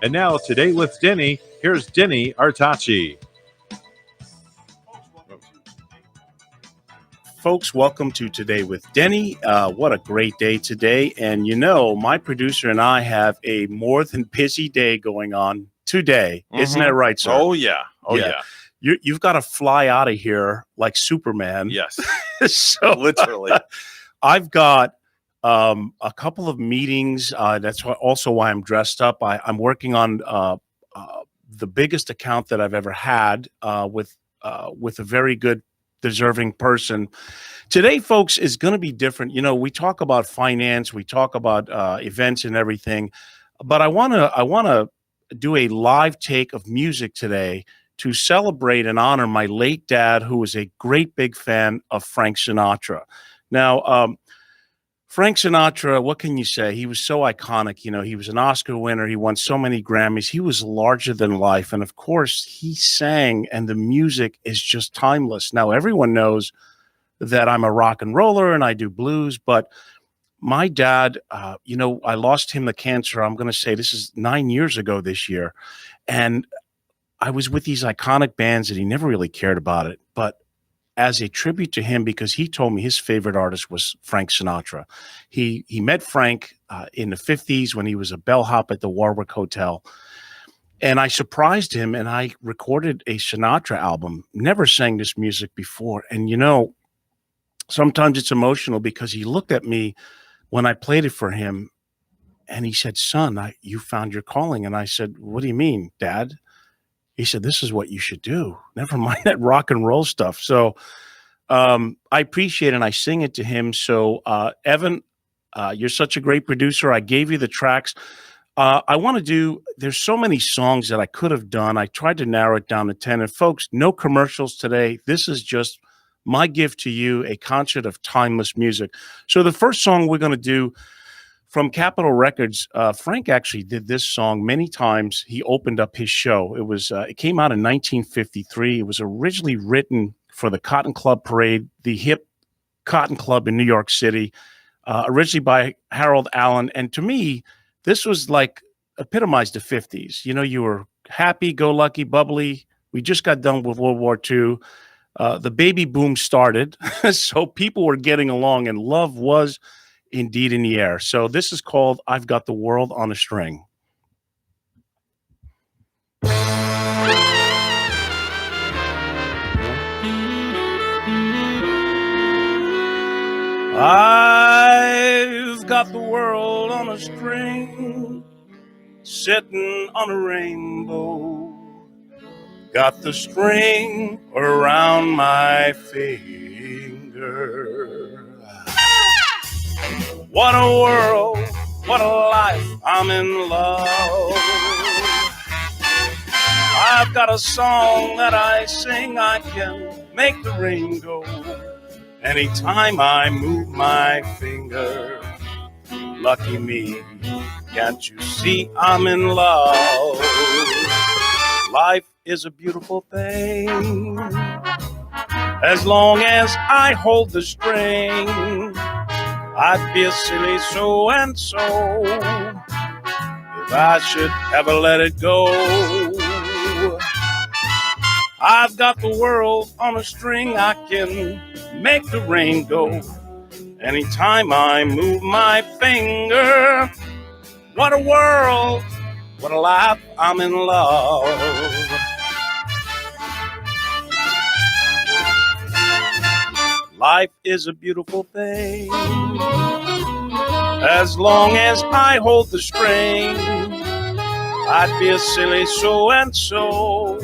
And now, today with Denny, here's Denny Artache. Folks, welcome to Today with Denny. What a great day today. And my producer and I have a more than busy day going on today. Mm-hmm. Isn't that right, sir? Oh, yeah. Yeah. You've got to fly out of here like Superman. Yes. So literally. I've got a couple of meetings. That's also why I'm dressed up. I'm working on the biggest account that I've ever had with a very good, deserving person. Today, folks, is going to be different. We talk about finance, we talk about events and everything, but I want to do a live take of music today to celebrate and honor my late dad, who was a great big fan of Frank Sinatra. Now, Frank Sinatra, what can you say? He was so iconic. He was an Oscar winner. He won so many Grammys. He was larger than life. And of course, he sang, and the music is just timeless. Now, everyone knows that I'm a rock and roller and I do blues, but my dad, I lost him to cancer. I'm going to say this is 9 years ago this year. And I was with these iconic bands and he never really cared about it. But as a tribute to him, because he told me his favorite artist was Frank Sinatra. He met Frank in the 50s when he was a bellhop at the Warwick Hotel. And I surprised him and I recorded a Sinatra album. Never sang this music before. And sometimes it's emotional because he looked at me when I played it for him and he said, "Son, you found your calling." And I said, "What do you mean, Dad?" He said, "This is what you should do. Never mind that rock and roll stuff." So I appreciate it, and I sing it to him. So Evan, you're such a great producer. I gave you the tracks. There's so many songs that I could have done. I tried to narrow it down to 10. And folks, no commercials today. This is just my gift to you, a concert of timeless music. So the first song we're going to do from Capitol Records, Frank actually did this song many times. He opened up his show. It came out in 1953. It was originally written for the Cotton Club Parade, the hip Cotton Club in New York City, originally by Harold Allen. And to me, this was like epitomized the 50s. You were happy, go lucky, bubbly. We just got done with World War II. The baby boom started, so people were getting along, and love was indeed in the air. So this is called "I've Got the World on a String." I've got the world on a string, sitting on a rainbow. Got the string around my finger. What a world, what a life, I'm in love. I've got a song that I sing, I can make the rain go. Anytime I move my finger, lucky me, can't you see I'm in love? Life is a beautiful thing, as long as I hold the string. I'd be a silly so-and-so if I should ever let it go. I've got the world on a string, I can make the rain go. Anytime I move my finger, what a world, what a life, I'm in love. Life is a beautiful thing, as long as I hold the string. I'd be a silly so-and-so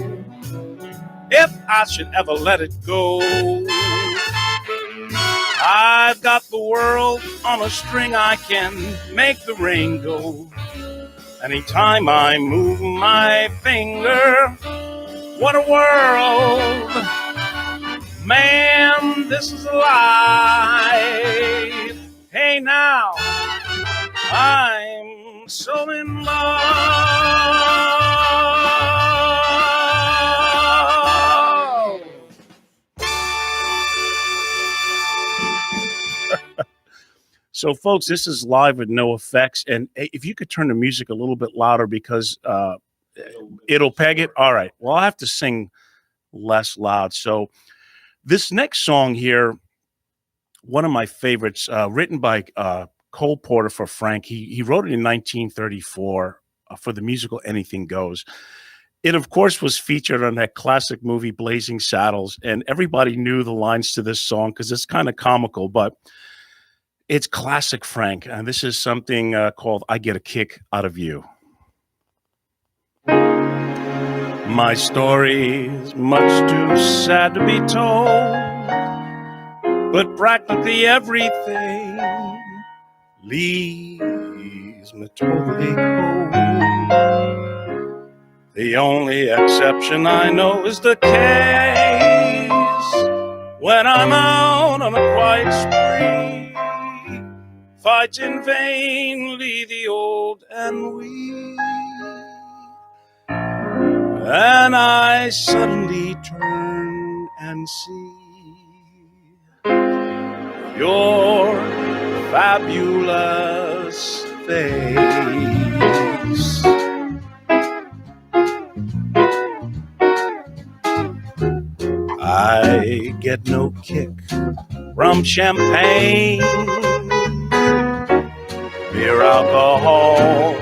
if I should ever let it go. I've got the world on a string, I can make the rain go. Anytime I move my finger, what a world. Man, this is life. Hey now, I'm so in love. So, folks, this is live with no effects. And if you could turn the music a little bit louder because it'll peg it. All right. Well, I have to sing less loud. So this next song here, one of my favorites, written by Cole Porter for Frank. He wrote it in 1934 for the musical Anything Goes. It, of course, was featured on that classic movie Blazing Saddles, and everybody knew the lines to this song because it's kind of comical, but it's classic Frank. And this is something called I Get a Kick Out of You. My story's much too sad to be told, but practically everything leaves me totally cold. The only exception I know is the case when I'm out on a quiet spree, fighting vainly the old and weak, and I suddenly turn and see your fabulous face. I get no kick from champagne, beer, alcohol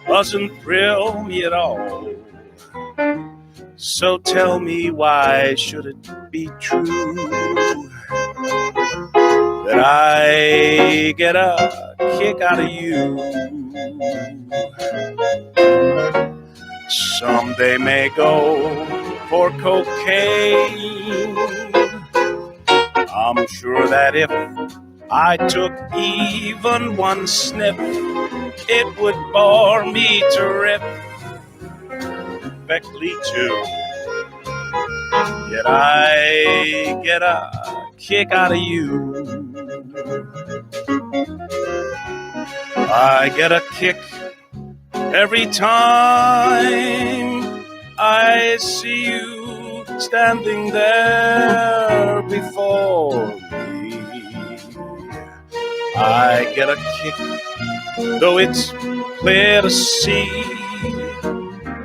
doesn't thrill me at all. So tell me, why should it be true that I get a kick out of you? Someday may go for cocaine. I'm sure that if I took even one sniff, it would bore me to rip perfectly too. Yet I get a kick out of you. I get a kick every time I see you standing there before me. I get a kick, though it's clear to see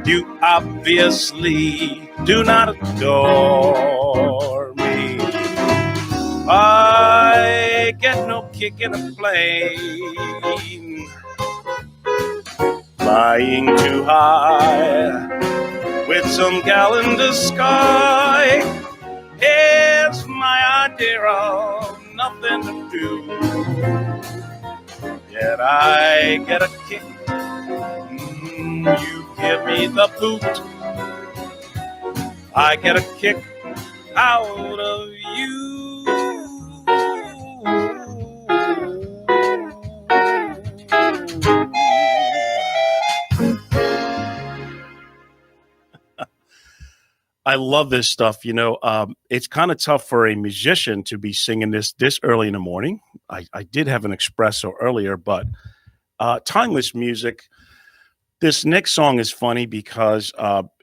you obviously do not adore me. I get no kick in a plane flying too high with some gal in the sky. It's my idea of nothing to do. Yet I get a kick. You give me the boot. I get a kick out of you. I love this stuff. You know, it's kind of tough for a musician to be singing this early in the morning. I did have an espresso earlier, but timeless music. This next song is funny because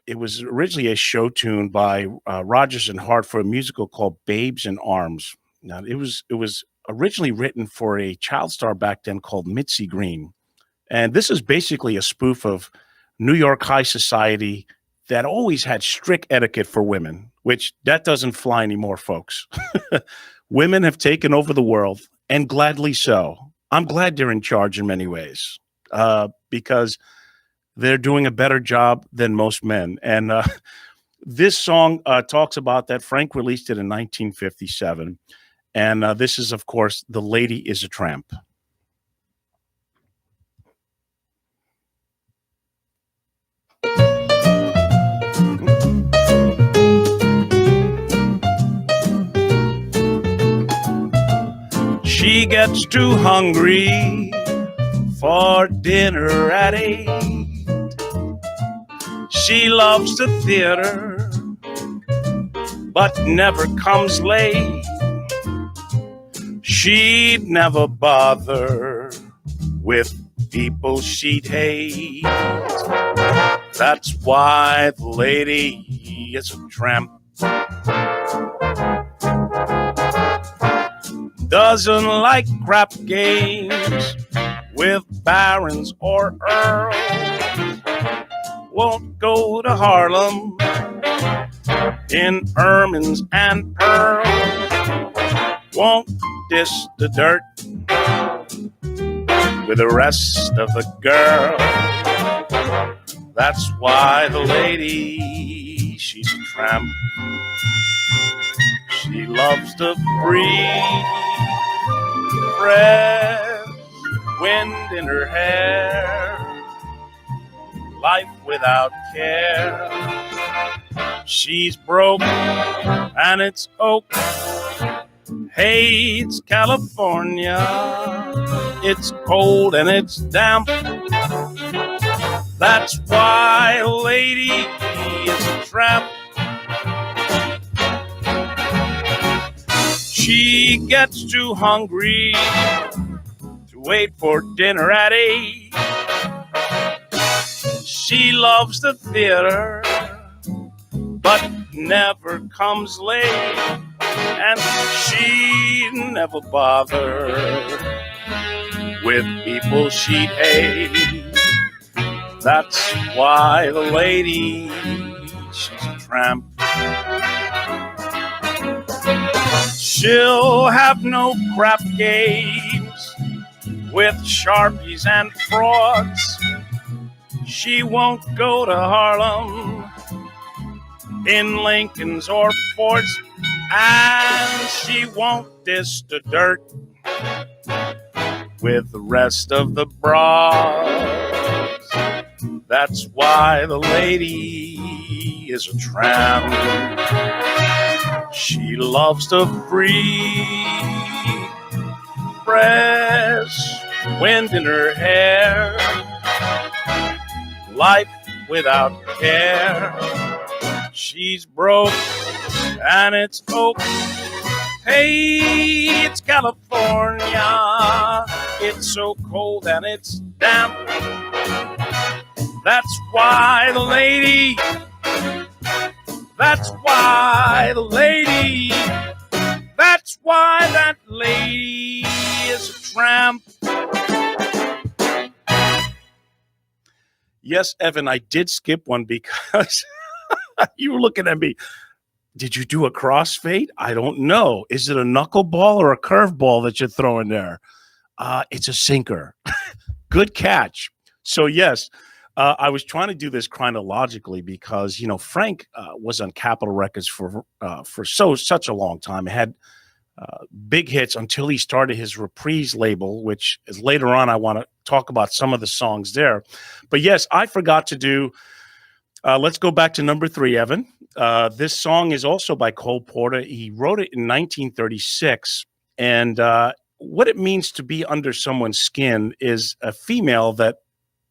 it was originally a show tune by Rodgers and Hart for a musical called Babes in Arms. Now, it was originally written for a child star back then called Mitzi Green. And this is basically a spoof of New York high society that always had strict etiquette for women, which that doesn't fly anymore, folks. Women have taken over the world, and gladly so. I'm glad they're in charge in many ways because they're doing a better job than most men. And this song talks about that. Frank released it in 1957. And this is, of course, The Lady is a Tramp. She gets too hungry for dinner at 8. She loves the theater, but never comes late. She'd never bother with people she'd hate. That's why the lady is a tramp. doesn't like crap games with barons or earls, won't go to Harlem in ermines and pearls, won't dish the dirt with the rest of the girls. That's why the lady, she's a tramp. She loves to breathe fresh wind in her hair, life without care. She's broke and it's oak, hates California. It's cold and it's damp. That's why a lady is a tramp. She gets too hungry to wait for dinner at 8. She loves the theater, but never comes late. And she never bothered with people she'd hate. That's why the lady, she's a tramp. She'll have no crap games with Sharpies and frauds. She won't go to Harlem in Lincolns or Fords, and she won't dish the dirt with the rest of the broads. That's why the lady is a tramp. She loves to breathe fresh wind in her hair, life without care. She's broke and it's oak. Hey, it's California. It's so cold and it's damp. That's why the lady, that's why the lady, that's why that lady is a tramp. Yes, Evan, I did skip one because you were looking at me. Did you do a crossfade? I don't know. Is it a knuckleball or a curveball that you're throwing there? It's a sinker. Good catch. So, yes, I was trying to do this chronologically because, you know, Frank was on Capitol Records for such a long time. It had big hits until he started his Reprise label, which is later on. I want to talk about some of the songs there. But, yes, I forgot to do let's go back to number 3, Evan. This song is also by Cole Porter. He wrote it in 1936. And what it means to be under someone's skin is a female that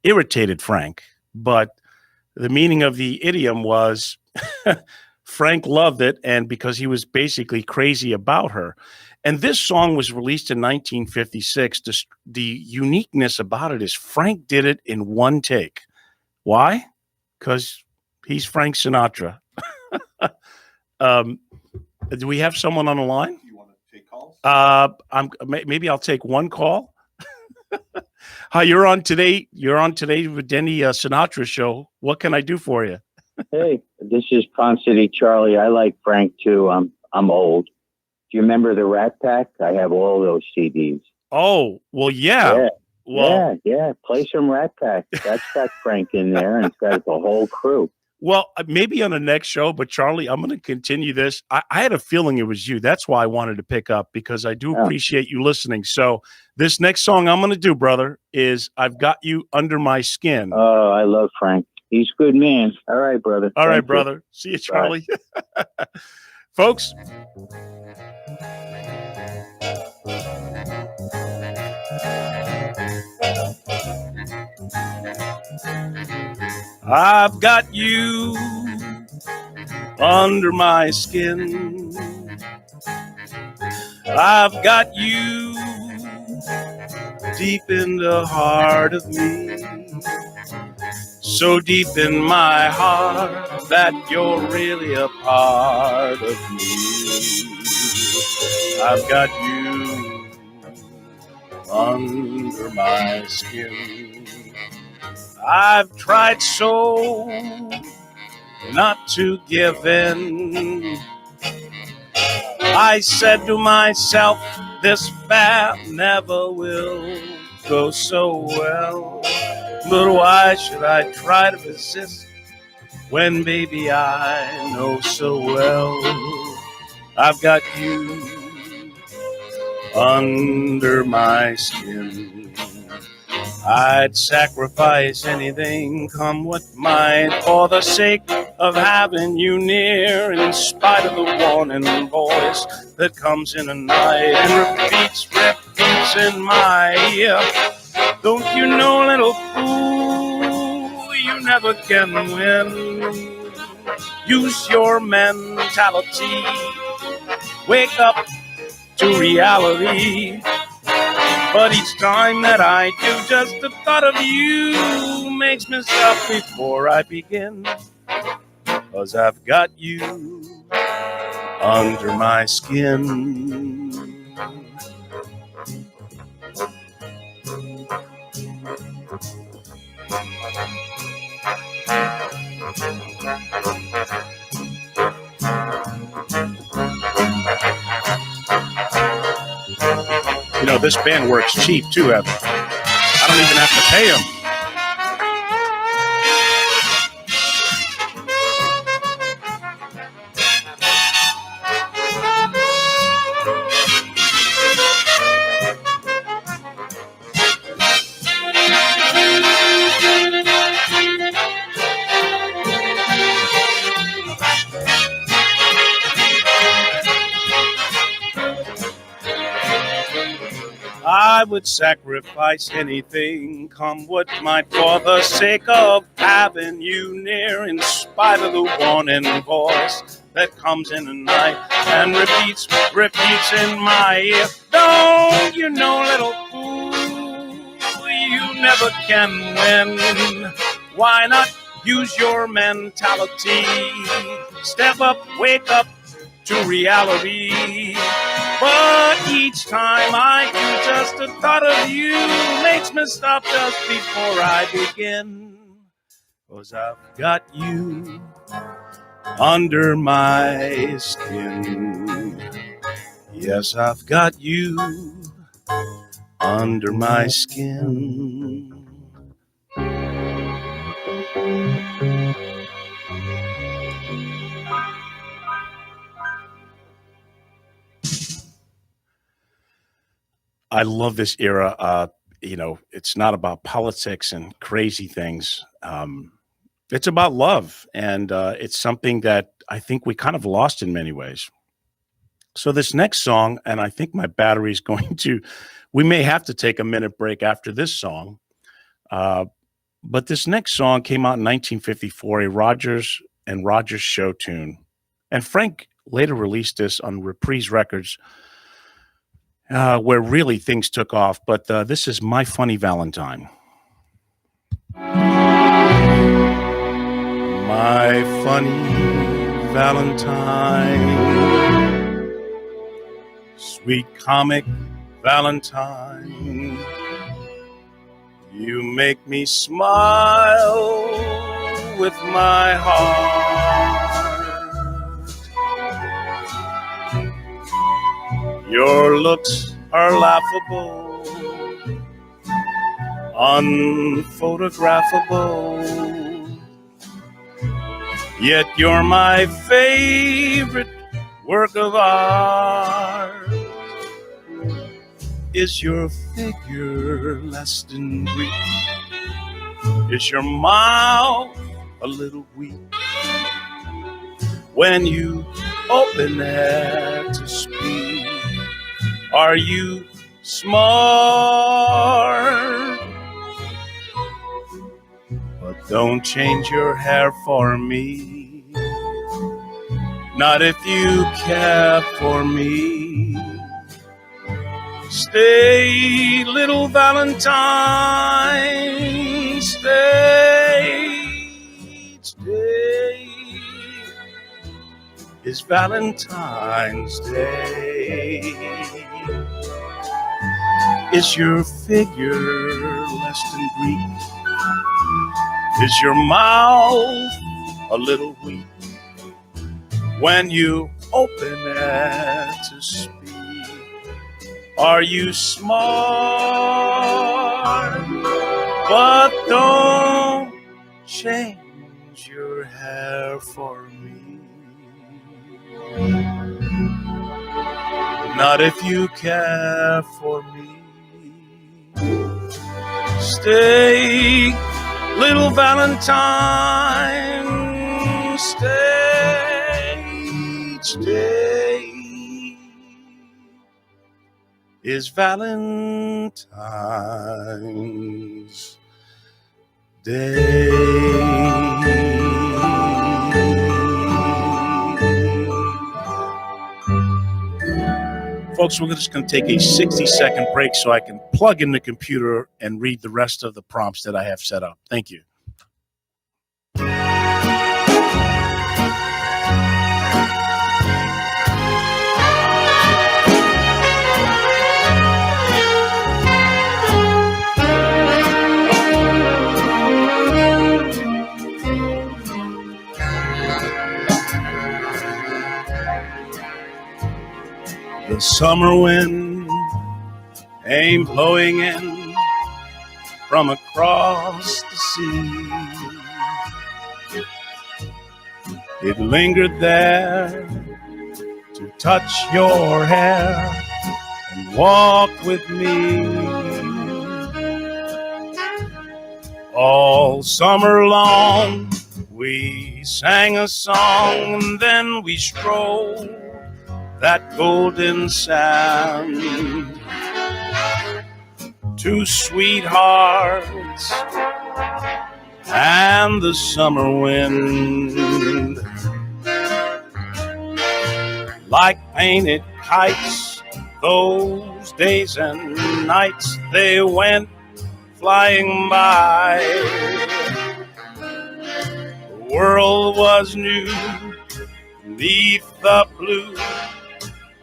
irritated Frank. But the meaning of the idiom was Frank loved it, and because he was basically crazy about her. And this song was released in 1956. The uniqueness about it is Frank did it in one take. Why? Because he's Frank Sinatra. Do we have someone on the line? You want to take calls? Maybe I'll take one call. Hi, you're on today. You're on today with Denny Sinatra show. What can I do for you? Hey, this is Pond City Charlie. I like Frank too. I'm old. Do you remember the Rat Pack? I have all those CDs. Oh, well, yeah. Well, yeah. Play some Rat Pack. That's got Frank in there, and it's got the whole crew. Well, maybe on the next show, but Charlie, I'm going to continue this. I had a feeling it was you. That's why I wanted to pick up, because I do appreciate you listening. So this next song I'm going to do, brother, is I've Got You Under My Skin. Oh, I love Frank. He's a good man. All right, brother. All right, brother. See you, Charlie. Folks. I've got you under my skin. I've got you deep in the heart of me. So deep in my heart that you're really a part of me. I've got you under my skin. I've tried so not to give in. I said to myself, this fare never will go so well. But why should I try to resist when, baby, I know so well I've got you under my skin? I'd sacrifice anything, come what might, for the sake of having you near, in spite of the warning voice that comes in a night and repeats in my ear. Don't you know, little fool, you never can win. Use your mentality. Wake up to reality. But each time that I do, just the thought of you makes me stop before I begin. 'Cause I've got you under my skin. You know, this band works cheap too, Evan. I don't even have to pay them. I would sacrifice anything, come what might, for the sake of having you near, in spite of the warning voice that comes in the night and repeats in my ear. Don't you know, little fool, you never can win. Why not use your mentality? Step up, wake up to reality. But each time I do, just the thought of you makes me stop just before I begin. 'Cause I've got you under my skin. Yes, I've got you under my skin. I love this era. You know, it's not about politics and crazy things. It's about love, and it's something that I think we kind of lost in many ways. So this next song, and I think my battery is going to, we may have to take a minute break after this song. But this next song came out in 1954, a Rogers and Rogers show tune. And Frank later released this on Reprise Records, where really things took off. But this is My Funny Valentine. My funny Valentine, sweet comic Valentine, you make me smile with my heart. Your looks are laughable, unphotographable, yet you're my favorite work of art. Is your figure less than Greek? Is your mouth a little weak? When you open it to speak, are you smart? But don't change your hair for me, not if you care for me. Stay, little Valentine, stay, stay. It's Valentine's Day. Is your figure less than Greek? Is your mouth a little weak when you open it to speak? Are you smart? But don't change your hair for me. Not if you care for me. Stay, little Valentine. Stay, each day is Valentine's Day. Folks, we're just going to take a 60-second break so I can plug in the computer and read the rest of the prompts that I have set up. Thank you. The summer wind came blowing in from across the sea. It lingered there to touch your hair and walk with me. All summer long we sang a song, and then we strolled that golden sand. Two sweethearts and the summer wind, like painted kites, those days and nights they went flying by. The world was new beneath the blue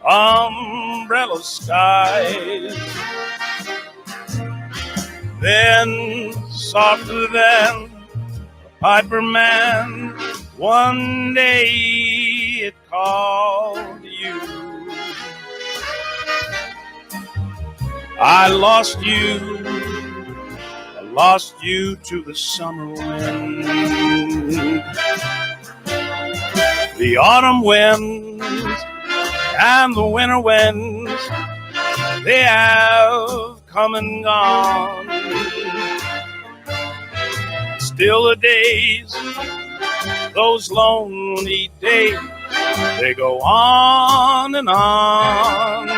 umbrella skies. Then, softer than a piper man, one day it called you. I lost you to the summer wind. The autumn winds and the winter winds, they have come and gone. Still the days, those lonely days, they go on and on.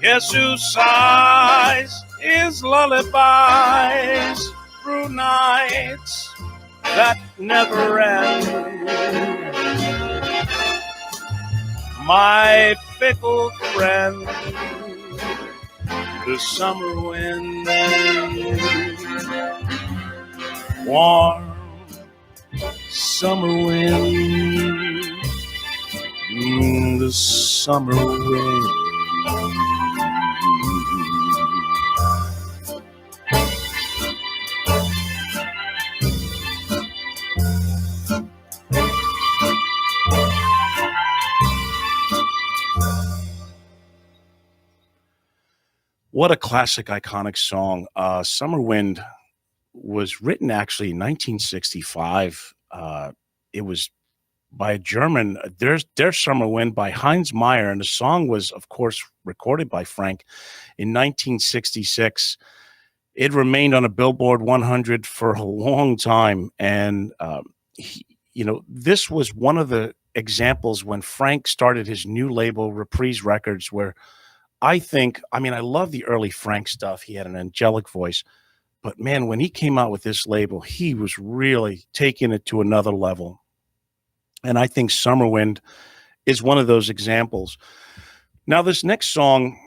Guess who sighs his lullabies through nights that never end? My fickle friend, the summer wind, warm summer wind, the summer wind. What a classic, iconic song. Summer Wind was written actually in 1965. It was by a German. There's Summer Wind by Heinz Meyer, and the song was, of course, recorded by Frank in 1966. It remained on a Billboard 100 for a long time, and this was one of the examples when Frank started his new label, Reprise Records, where I love the early Frank stuff. He had an angelic voice, but man, when he came out with this label, he was really taking it to another level. And I think Summer Wind is one of those examples. Now, this next song,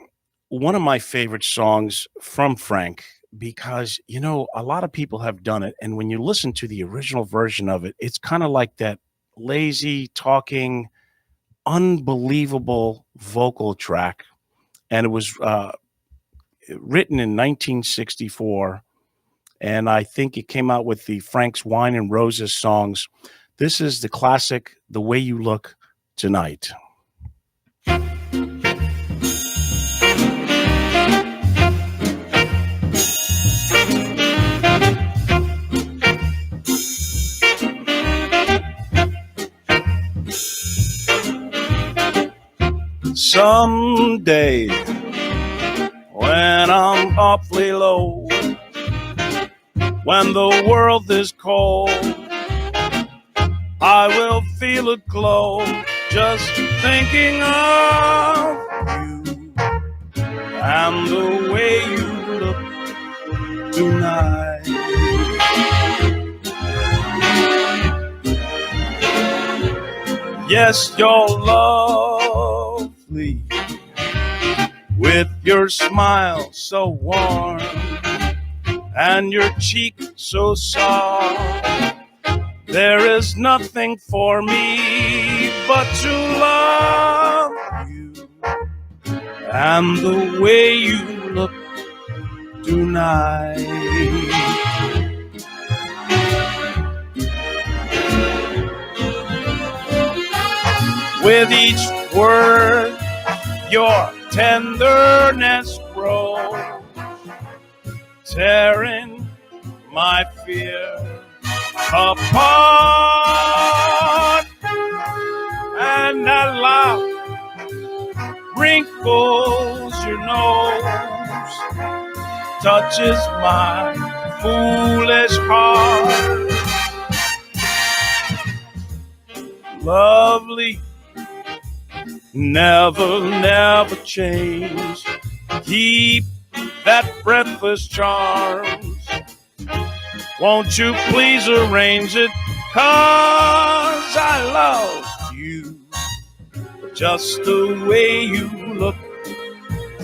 one of my favorite songs from Frank, because, a lot of people have done it. And when you listen to the original version of it, it's kind of like that lazy talking, unbelievable vocal track and it was written in 1964. And I think it came out with the Frank's Wine and Roses songs. This is the classic, The Way You Look Tonight. Someday, when I'm awfully low, when the world is cold, I will feel a glow just thinking of you and the way you look tonight. Yes, you're lovely with your smile so warm and your cheek so soft. There is nothing for me but to love you and the way you look tonight. With each word, your tenderness grows, tearing my fear apart, and that laugh wrinkles your nose, touches my foolish heart. Lovely, never change. Keep that breathless charms. Won't you please arrange it? 'Cause I love you just the way you look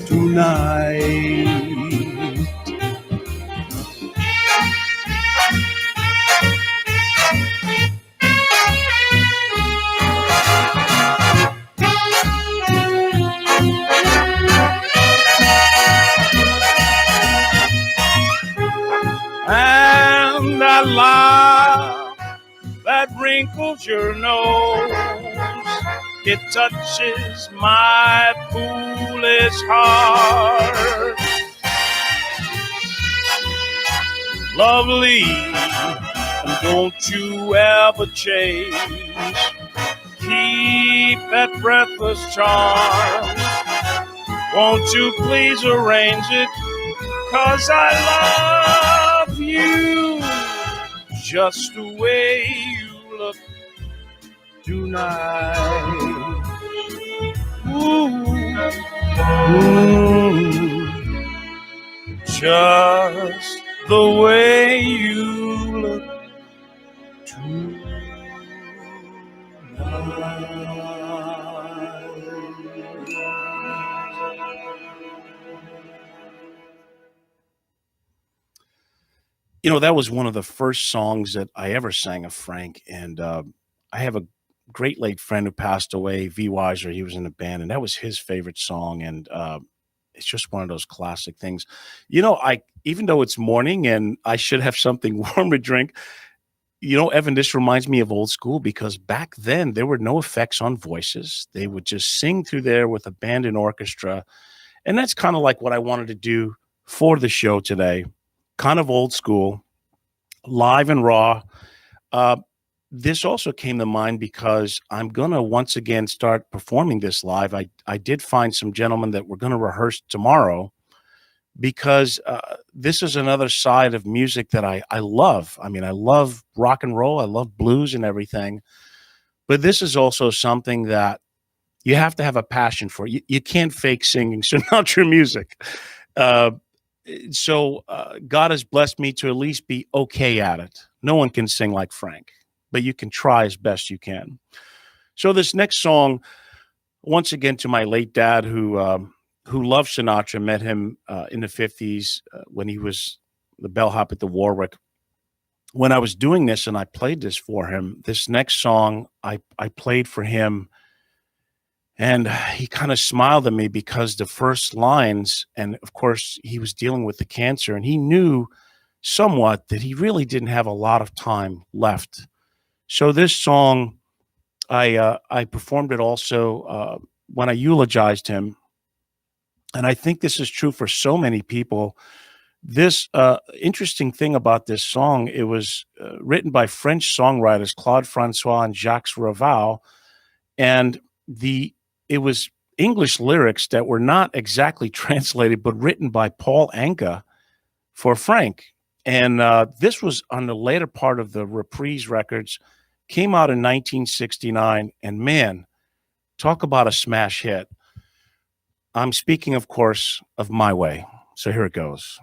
tonight. And that laugh that wrinkles your nose, it touches my foolish heart. Lovely, and don't you ever change. Keep that breathless charm. Won't you please arrange it? 'Cause I love you just the way you look tonight. Ooh, ooh, just the way you look tonight. You know, that was one of the first songs that I ever sang of Frank. And I have a great late friend who passed away, V. Weiser. He was in the band, and that was his favorite song. And it's just one of those classic things. You know, even though it's morning and I should have something warm to drink, you know, Evan, this reminds me of old school because back then there were no effects on voices. They would just sing through there with a band and orchestra. And that's kind of like what I wanted to do for the show today. Kind of old school, live and raw. This also came to mind because I'm going to once again start performing this live. I did find some gentlemen that we're going to rehearse tomorrow because this is another side of music that I love. I mean, I love rock and roll. I love blues and everything. But this is also something that you have to have a passion for. You can't fake singing Sinatra music. So God has blessed me to at least be okay at it. No one can sing like Frank, but you can try as best you can. So this next song, once again, to my late dad who loved Sinatra, met him in the 50s when he was the bellhop at the Warwick. When I was doing this and I played this for him, this next song I played for him, And he kind of smiled at me because the first lines, and of course, he was dealing with the cancer, and he knew somewhat that he really didn't have a lot of time left. So this song, I performed it also when I eulogized him, and I think this is true for so many people. This interesting thing about this song, it was written by French songwriters Claude Francois and Jacques Raval, and it was English lyrics that were not exactly translated, but written by Paul Anka for Frank. And this was on the later part of the Reprise records, came out in 1969, and man, talk about a smash hit. I'm speaking, of course, of My Way. So here it goes.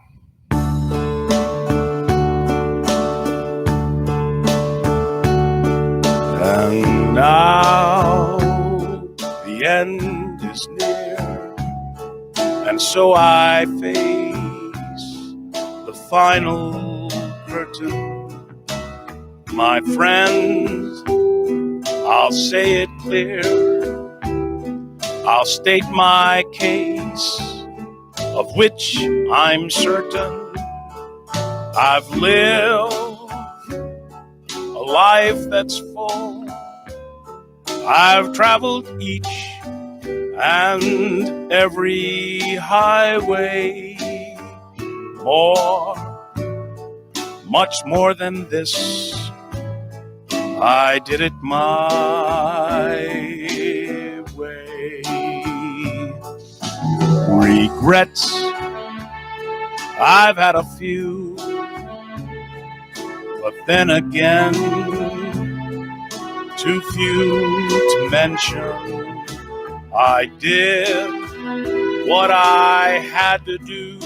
And now the end is near, and so I face the final curtain. My friends, I'll say it clear, I'll state my case, of which I'm certain. I've lived a life that's full. I've traveled each and every highway, much more than this. I did it my way. Regrets, I've had a few, but then again, too few to mention. I did what I had to do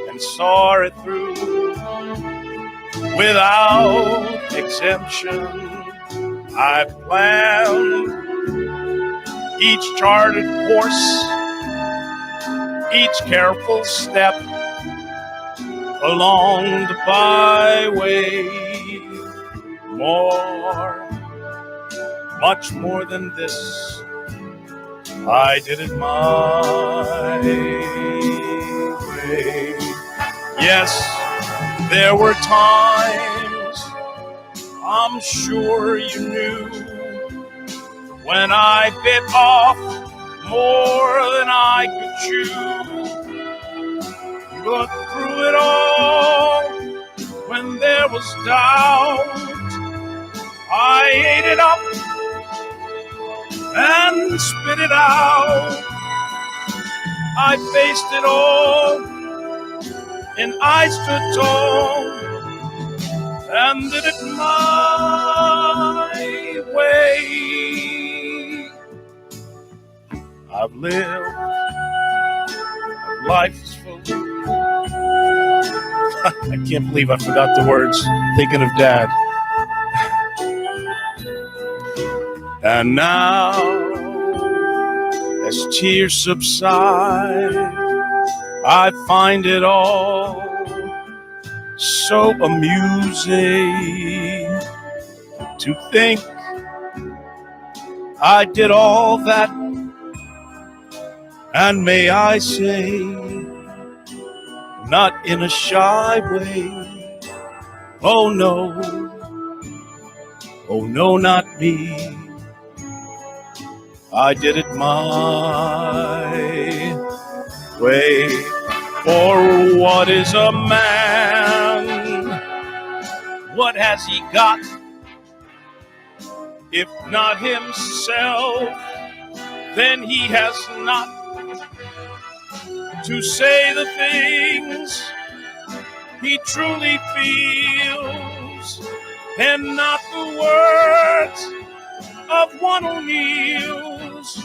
and saw it through without exemption. I planned each charted course, each careful step along the byway. Much more than this, I did it my way. Yes, there were times, I'm sure you knew, when I bit off more than I could chew. But through it all, when there was doubt, I ate it up and spit it out. I faced it all, and I stood tall and did it my way. I've lived, life is full. I can't believe I forgot the words, thinking of Dad. And now, as tears subside, I find it all so amusing to think I did all that, and may I say, not in a shy way. Oh no, not me. I did it my way. For what is a man? What has he got if not himself? Then he has not to say the things he truly feels, and not the words of one who kneels.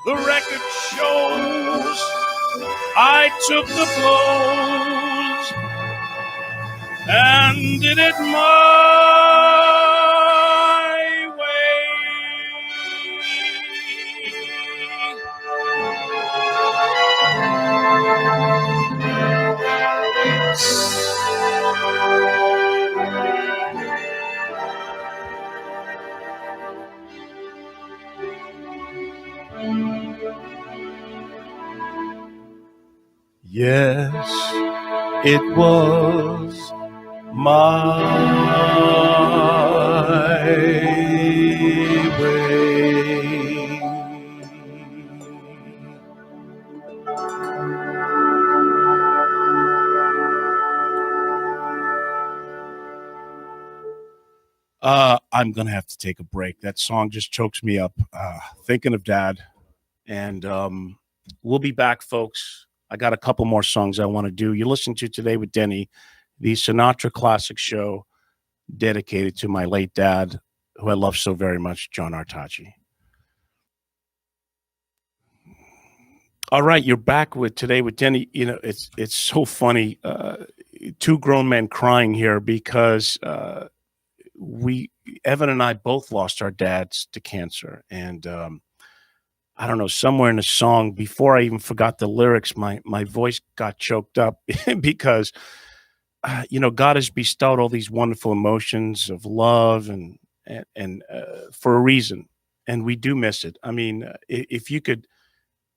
The record shows I took the blows and did it my way. Yes, it was my way. I'm going to have to take a break. That song just chokes me up. Thinking of Dad. And we'll be back, folks. I got a couple more songs I want to do. You're listening to Today with Denny, the Sinatra classic show dedicated to my late dad, who I love so very much, John Artache. All right, you're back with Today with Denny. You know, it's so funny. Two grown men crying here because Evan and I both lost our dads to cancer. And I don't know, somewhere in the song, before I even forgot the lyrics, my voice got choked up because, God has bestowed all these wonderful emotions of love and for a reason. And we do miss it. I mean, if you could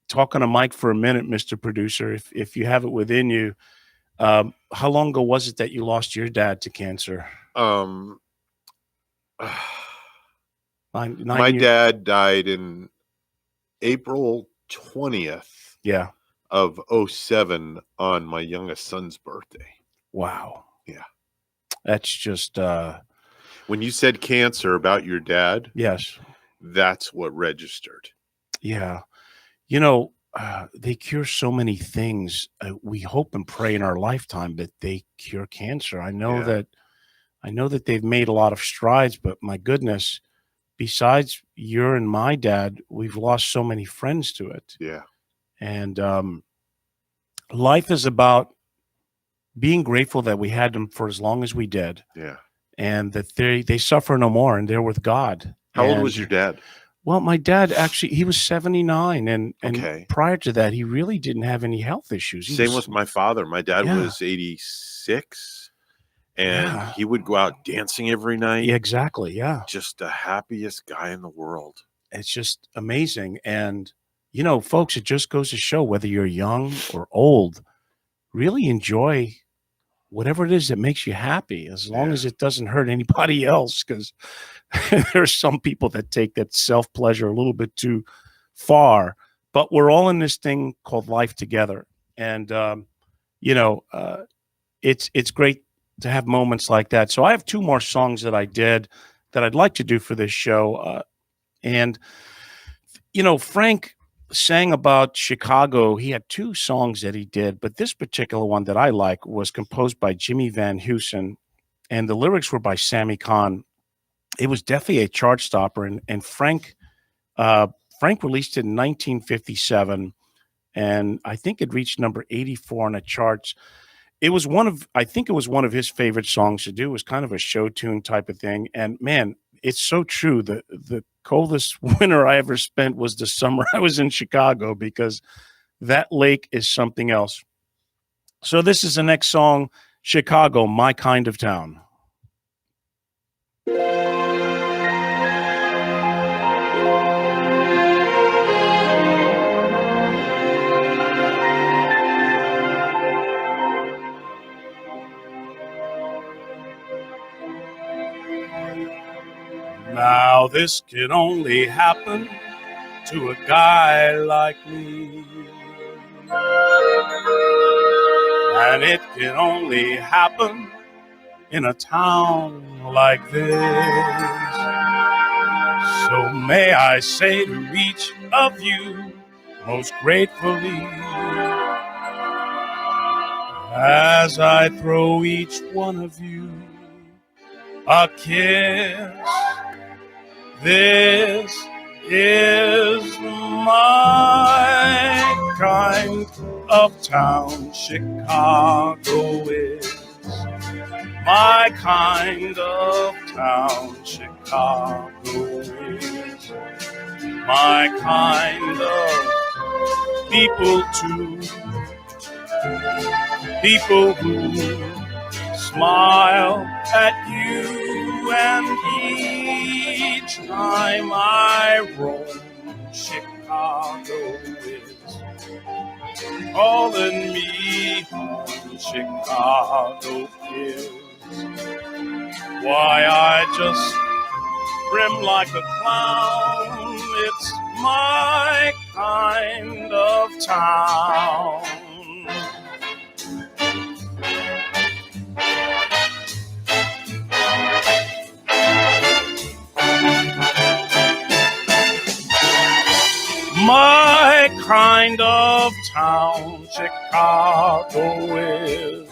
talk on a mic for a minute, Mr. Producer, if you have it within you, how long ago was it that you lost your dad to cancer? My dad died in April 20th of 2007 on my youngest son's birthday. Wow. Yeah. That's just when you said cancer about your dad, yes, that's what registered. Yeah. They cure so many things. We hope and pray in our lifetime that they cure cancer. I know that they've made a lot of strides, but my goodness, besides your and my dad, we've lost so many friends to it. Yeah. And life is about being grateful that we had them for as long as we did. Yeah. And that they suffer no more and they're with God. How old was your dad? Well, my dad actually, he was 79. And prior to that, he really didn't have any health issues. Same with my father. My dad was 86 and he would go out dancing every night. Yeah, exactly. Yeah. Just the happiest guy in the world. It's just amazing. And, folks, it just goes to show whether you're young or old, really enjoy whatever it is that makes you happy, as long as it doesn't hurt anybody else, because there's some people that take that self-pleasure a little bit too far. But we're all in this thing called life together. And, it's great to have moments like that. So I have two more songs that I did that I'd like to do for this show. Frank sang about Chicago. He had two songs that he did, but this particular one that I like was composed by Jimmy Van Heusen, and the lyrics were by Sammy Kahn. It was definitely a chart stopper, and Frank released it in 1957, and I think it reached number 84 on the charts. I think it was one of his favorite songs to do. It was kind of a show tune type of thing, and man, it's so true. The coldest winter I ever spent was the summer I was in Chicago, because that lake is something else. So this is the next song, Chicago, My Kind of Town. Now this can only happen to a guy like me, and it can only happen in a town like this. So may I say to each of you most gratefully, as I throw each one of you a kiss, this is my kind of town. Chicago is my kind of town. Chicago is my kind of people too. People who smile at you, and each time I roam, Chicago is calling me home. Chicago is why I just brim like a clown. It's my kind of town. My kind of town, Chicago is.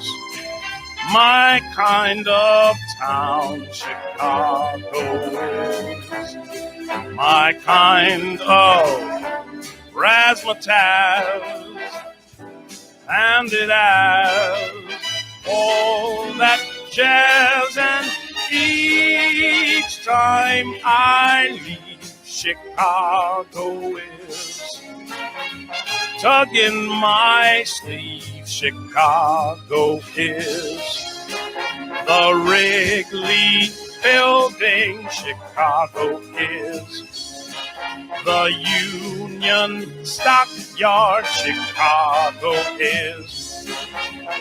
My kind of town, Chicago is. My kind of razzmatazz, and it has all that jazz, and each time I leave, Chicago is tugging my sleeve. Chicago is the Wrigley Building. Chicago is the Union Stockyard. Chicago is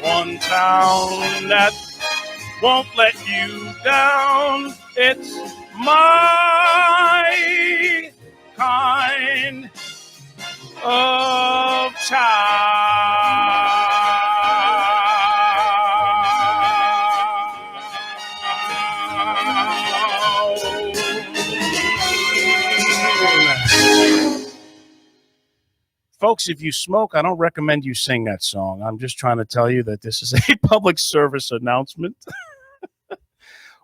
one town that won't let you down. It's my kind of town. Folks, if you smoke, I don't recommend you sing that song. I'm just trying to tell you that this is a public service announcement.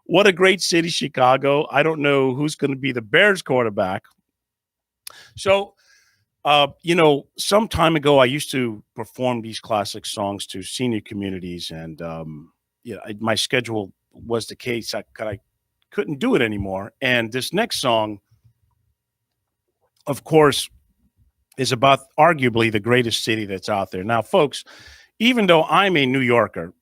What a great city, Chicago. I don't know who's going to be the Bears quarterback. So, some time ago, I used to perform these classic songs to senior communities, and my schedule was the case. I couldn't do it anymore. And this next song, of course, is about arguably the greatest city that's out there. Now, folks, even though I'm a New Yorker,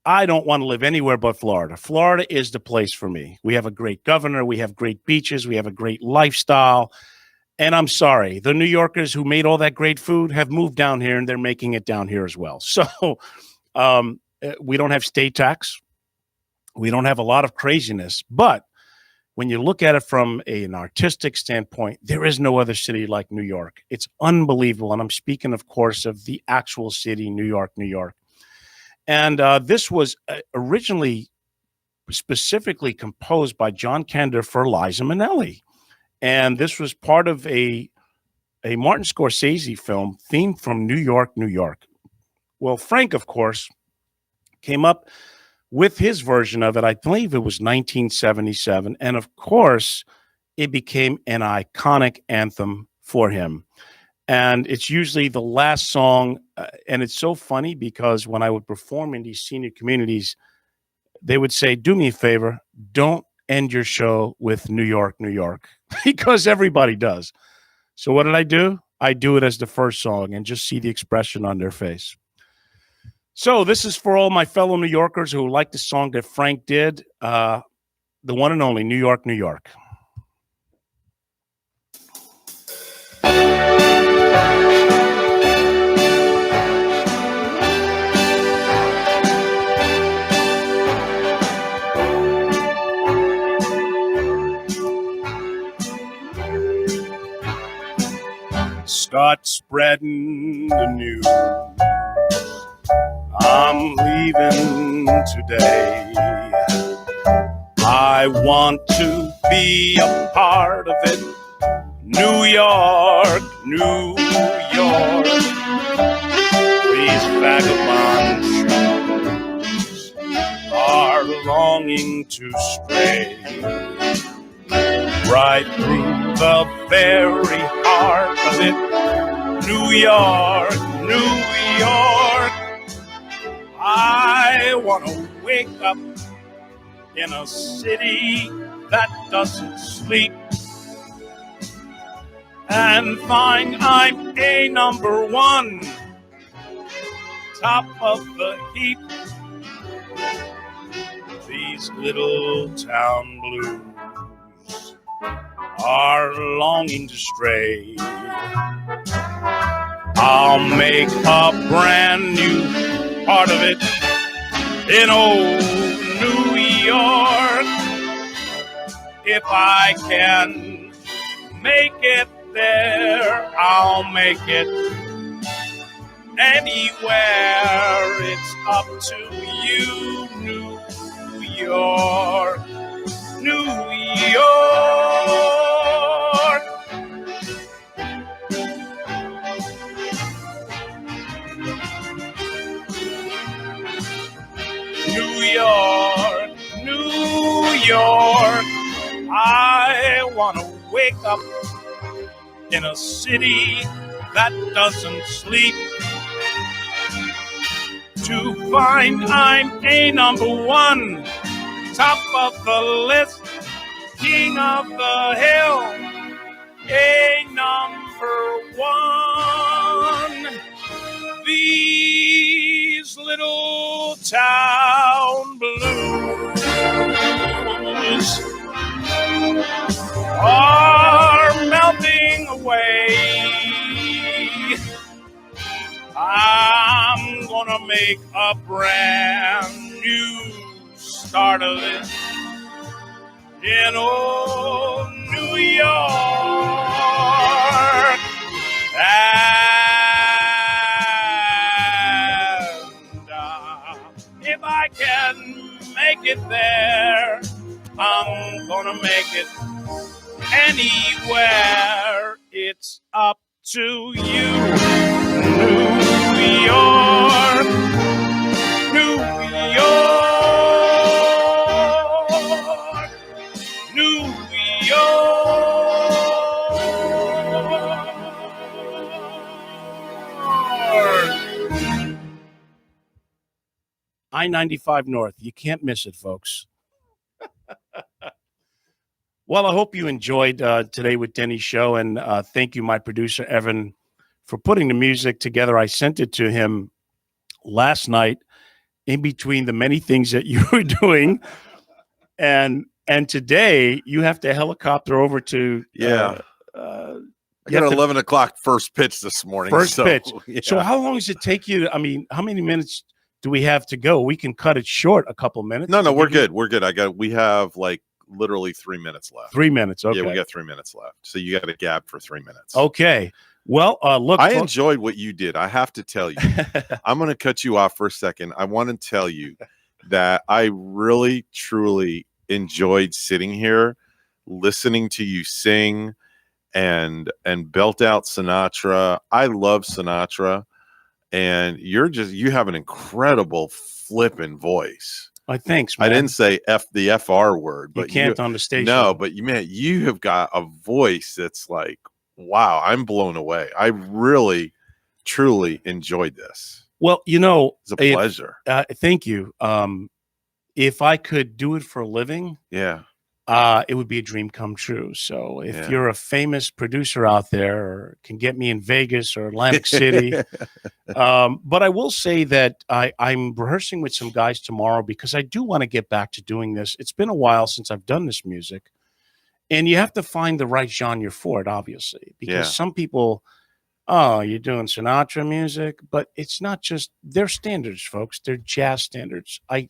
I don't want to live anywhere but Florida. Florida is the place for me. We have a great governor. We have great beaches. We have a great lifestyle. And I'm sorry, the New Yorkers who made all that great food have moved down here, and they're making it down here as well. So we don't have state tax. We don't have a lot of craziness. But when you look at it from an artistic standpoint, there is no other city like New York. It's unbelievable. And I'm speaking, of course, of the actual city, New York, New York. And this was originally specifically composed by John Kander for Liza Minnelli. And this was part of a Martin Scorsese film themed from New York, New York. Well, Frank, of course, came up with his version of it. I believe it was 1977. And of course, it became an iconic anthem for him. And it's usually the last song. And it's so funny because when I would perform in these senior communities, they would say, do me a favor, don't end your show with New York, New York, because everybody does. So what did I do? I do it as the first song and just see the expression on their face. So this is for all my fellow New Yorkers who like the song that Frank did, the one and only New York, New York. Start spreading the news. I'm leaving today. I want to be a part of it. New York, New York. These vagabond shoes are longing to stray right through the very heart of it. New York, New York. I want to wake up in a city that doesn't sleep and find I'm a number one, top of the heap. These little town blues are longing to stray. I'll make a brand new part of it in old New York. If I can make it there, I'll make it anywhere. It's up to you, New York, New York. New York, New York. I want to wake up in a city that doesn't sleep, to find I'm a number one, top of the list, king of the hill, a number one. These little town blues are melting away. I'm gonna make a brand new start of it in old New York. And if I can make it there, I'm gonna make it anywhere. It's up to you, New York, New York, New York. I-95 North. You can't miss it, folks. Well, I hope you enjoyed Today with Denny's show, and thank you, my producer, Evan, for putting the music together. I sent it to him last night in between the many things that you were doing, and today you have to helicopter over to I got 11 o'clock first pitch this morning. First pitch. Yeah. So how long does it take you? I mean, how many minutes do we have to go? We can cut it short a couple minutes. No, we're good. We're good. We have like literally 3 minutes left. 3 minutes. Okay. Yeah, we got 3 minutes left. So you got a gap for 3 minutes. Okay. Well, look, I enjoyed what you did. I have to tell you, I'm going to cut you off for a second. I want to tell you that I really, truly enjoyed sitting here, listening to you sing and belt out Sinatra. I love Sinatra, and you have an incredible flipping voice. Thanks, man. I didn't say the FR word, but you can't on the station. No, but you have got a voice that's like, wow, I'm blown away. I really, truly enjoyed this. Well, it's a pleasure. Thank you. If I could do it for a living, it would be a dream come true. So if you're a famous producer out there, or can get me in Vegas or Atlantic City, but I will say that I'm rehearsing with some guys tomorrow because I do want to get back to doing this. It's been a while since I've done this music, and you have to find the right genre for it, obviously, because some people, you're doing Sinatra music, but it's not just, they're standards, folks. They're jazz standards. I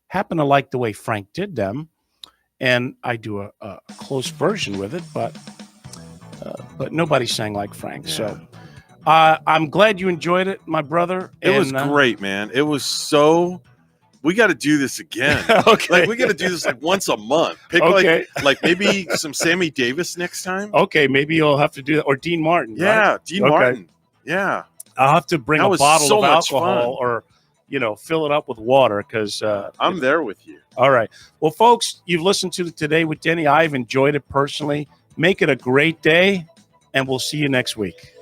happen to like the way Frank did them, and I do a close version with it, but nobody sang like Frank. So I'm glad you enjoyed it, my brother. It was great, man. It was so. We got to do this again. Okay, like we got to do this like once a month. Pick like maybe some Sammy Davis next time. Okay, maybe you'll have to do that, or Dean Martin. Yeah, right? Dean Martin. Yeah, I'll have to bring a bottle of alcohol, or fill it up with water, because I'm there with you. All right. Well, folks, you've listened to Today with Denny. I've enjoyed it personally. Make it a great day, and we'll see you next week.